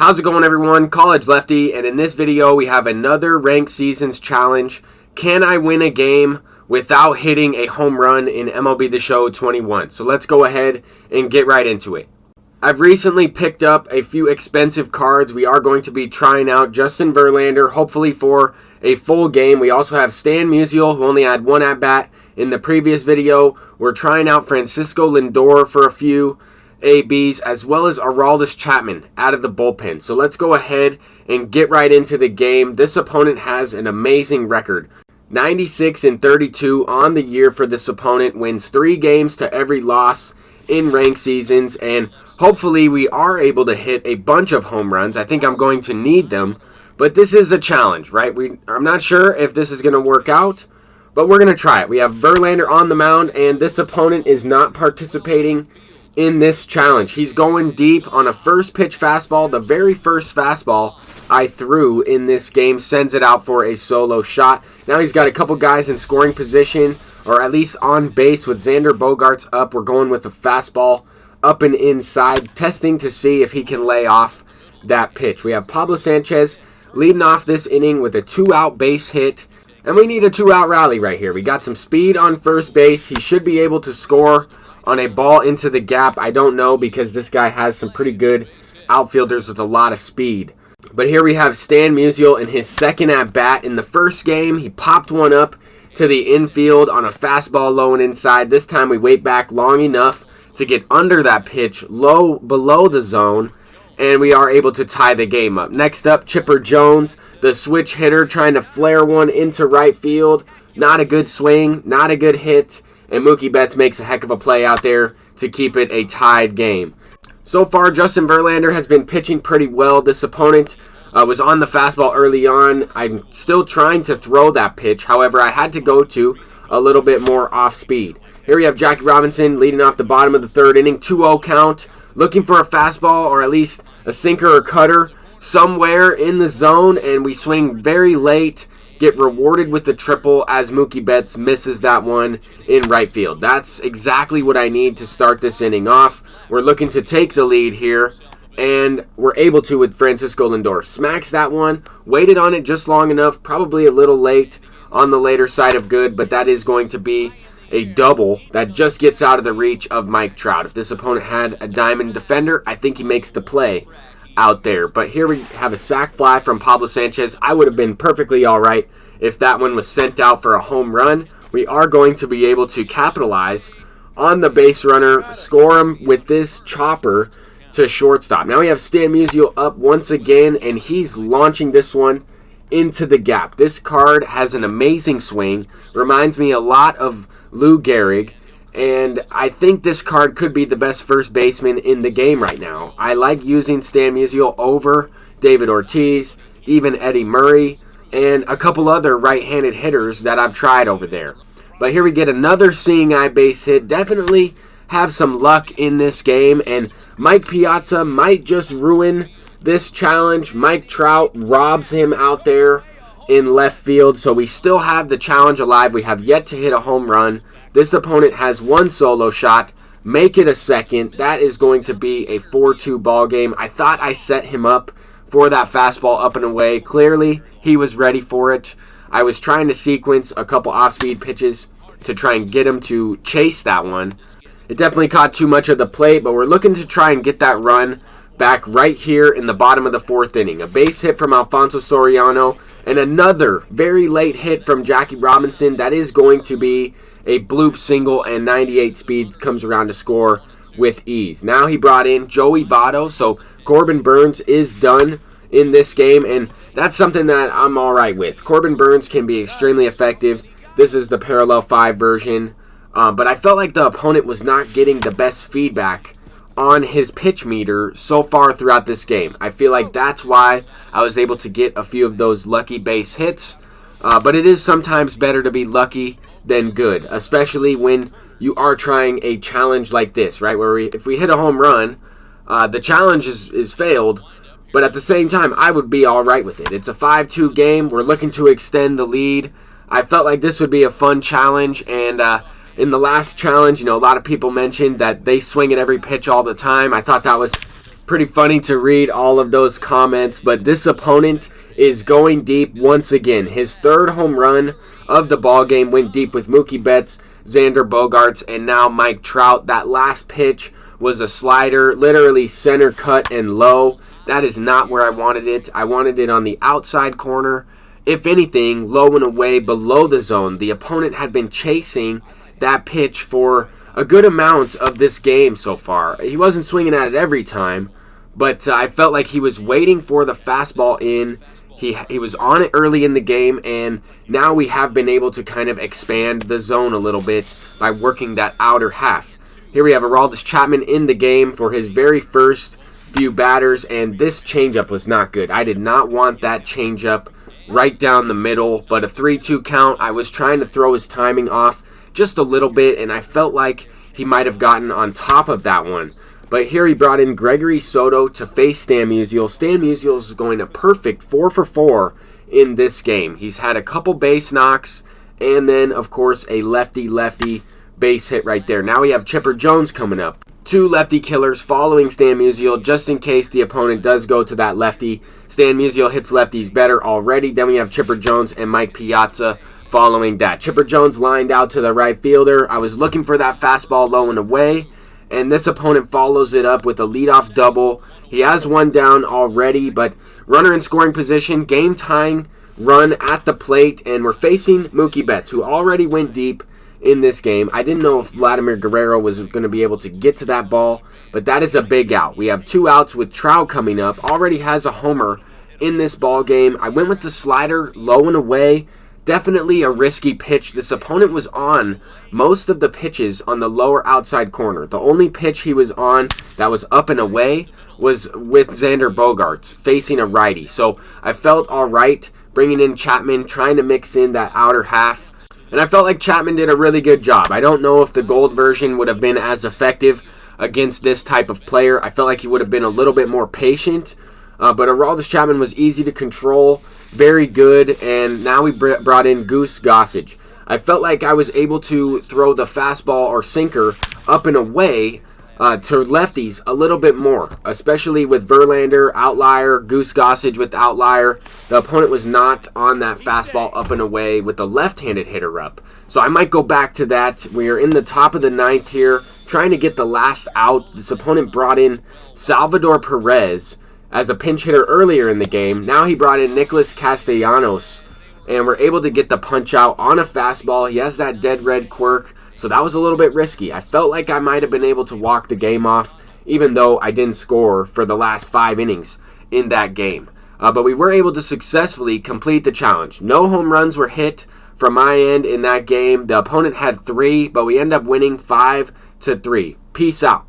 How's it going, everyone? College Lefty, and in this video we have another ranked seasons challenge. Can I win a game without hitting a home run in MLB The Show 21? So let's go ahead and get right into it. I've recently picked up a few expensive cards. We are going to be trying out Justin Verlander, hopefully for a full game. We also have Stan Musial, who only had one at-bat in the previous video. We're trying out Francisco Lindor for a few ABs, as well as Aroldis Chapman out of the bullpen. So let's go ahead and get right into the game. This opponent has an amazing record. 96-32 on the year for this opponent, wins 3 games to every loss in ranked seasons, and hopefully we are able to hit a bunch of home runs. I think I'm going to need them, but this is a challenge, right? I'm not sure if this is going to work out, but we're going to try it. We have Verlander on the mound, and this opponent is not participating in this challenge. He's going deep on a first pitch fastball. The very first fastball I threw in this game sends it out for a solo shot. Now he's got a couple guys in scoring position, or at least on base, with Xander Bogaerts up. We're going with a fastball up and inside, testing to see if he can lay off that pitch. We have Pablo Sanchez leading off this inning with a 2-out base hit, and we need a 2-out rally right here. We got some speed on first base. He should be able to score on a ball into the gap. I don't know, because this guy has some pretty good outfielders with a lot of speed. But here we have Stan Musial in his second at-bat. In the first game, he popped one up to the infield on a fastball low and inside. This time we wait back long enough to get under that pitch, low below the zone, and we are able to tie the game up. Next up, Chipper Jones, the switch hitter, trying to flare one into right field. Not a good swing, not a good hit. And Mookie Betts makes a heck of a play out there to keep it a tied game. So far, Justin Verlander has been pitching pretty well. This opponent was on the fastball early on. I'm still trying to throw that pitch. However, I had to go to a little bit more off speed. Here we have Jackie Robinson leading off the bottom of the third inning. 2-0 count. Looking for a fastball, or at least a sinker or cutter somewhere in the zone. And we swing very late. Get rewarded with the triple as Mookie Betts misses that one in right field. That's exactly what I need to start this inning off. We're looking to take the lead here, and we're able to with Francisco Lindor. Smacks that one, waited on it just long enough, probably a little late on the later side of good, but that is going to be a double that just gets out of the reach of Mike Trout. If this opponent had a diamond defender, I think he makes the play out there. But here we have a sac fly from Pablo Sanchez. I would have been perfectly all right if that one was sent out for a home run. We are going to be able to capitalize on the base runner, score him with this chopper to shortstop. Now we have Stan Musial up once again, and he's launching this one into the gap. This card has an amazing swing, reminds me a lot of Lou Gehrig, and I think this card could be the best first baseman in the game right now. I like using Stan Musial over David Ortiz, even Eddie Murray, and a couple other right-handed hitters that I've tried over there. But here we get another seeing eye base hit. Definitely have some luck in this game, and Mike Piazza might just ruin this challenge. Mike Trout robs him out there in left field, so we still have the challenge alive. We have yet to hit a home run. This opponent has one solo shot. Make it a second. That is going to be a 4-2 ball game. I thought I set him up for that fastball up and away. Clearly, he was ready for it. I was trying to sequence a couple off-speed pitches to try and get him to chase that one. It definitely caught too much of the plate, but we're looking to try and get that run back right here in the bottom of the 4th inning. A base hit from Alfonso Soriano, and another very late hit from Jackie Robinson. That is going to be a bloop single, and 98 speed comes around to score with ease. Now he brought in Joey Votto, so Corbin Burnes is done in this game, and that's something that I'm all right with. Corbin Burnes can be extremely effective. This is the parallel 5 version, but I felt like the opponent was not getting the best feedback on his pitch meter so far throughout this game. I feel like that's why I was able to get a few of those lucky base hits, but it is sometimes better to be lucky than good, especially when you are trying a challenge like this, right? Where if we hit a home run, the challenge is failed, but at the same time, I would be all right with it. It's a 5-2 game. We're looking to extend the lead. I felt like this would be a fun challenge, and in the last challenge, a lot of people mentioned that they swing at every pitch all the time. I thought that was Pretty funny to read all of those comments, but this opponent is going deep once again. His third home run of the ball game went deep with Mookie Betts, Xander Bogaerts, and now Mike Trout. That last pitch was a slider, literally center cut and low. That is not where I wanted it. I wanted it on the outside corner. If anything, low and away below the zone. The opponent had been chasing that pitch for a good amount of this game so far. He wasn't swinging at it every time, but I felt like he was waiting for the fastball in. He was on it early in the game, and now we have been able to kind of expand the zone a little bit by working that outer half. Here we have Aroldis Chapman in the game for his very first few batters, and this changeup was not good. I did not want that changeup right down the middle, but a 3-2 count. I was trying to throw his timing off just a little bit, and I felt like he might have gotten on top of that one. But here he brought in Gregory Soto to face Stan Musial. Stan Musial is going a perfect 4 for 4 in this game. He's had a couple base knocks, and then, of course, a lefty-lefty base hit right there. Now we have Chipper Jones coming up. 2 lefty killers following Stan Musial just in case the opponent does go to that lefty. Stan Musial hits lefties better already. Then we have Chipper Jones and Mike Piazza following that. Chipper Jones lined out to the right fielder. I was looking for that fastball low and away, and this opponent follows it up with a leadoff double. He has one down already, but runner in scoring position, game tying run at the plate, and we're facing Mookie Betts, who already went deep in this game. I didn't know if Vladimir Guerrero was going to be able to get to that ball, but that is a big out. We have 2 outs with Trout coming up. Already has a homer in this ball game. I went with the slider low and away. Definitely a risky pitch. This opponent was on most of the pitches on the lower outside corner. The only pitch he was on that was up and away was with Xander Bogaerts facing a righty. So I felt all right bringing in Chapman, trying to mix in that outer half. And I felt like Chapman did a really good job. I don't know if the gold version would have been as effective against this type of player. I felt like he would have been a little bit more patient. But Aroldis Chapman was easy to control, very good, and now we brought in Goose Gossage. I felt like I was able to throw the fastball or sinker up and away to lefties a little bit more, especially with Verlander, outlier, Goose Gossage with outlier. The opponent was not on that fastball up and away with the left-handed hitter up. So I might go back to that. We are in the top of the 9th here, trying to get the last out. This opponent brought in Salvador Perez as a pinch hitter earlier in the game. Now he brought in Nicholas Castellanos, and we're able to get the punch out on a fastball. He has that dead red quirk, so that was a little bit risky. I felt like I might have been able to walk the game off, even though I didn't score for the last 5 innings in that game. But we were able to successfully complete the challenge. No home runs were hit from my end in that game. The opponent had 3, but we end up winning 5-3. Peace out.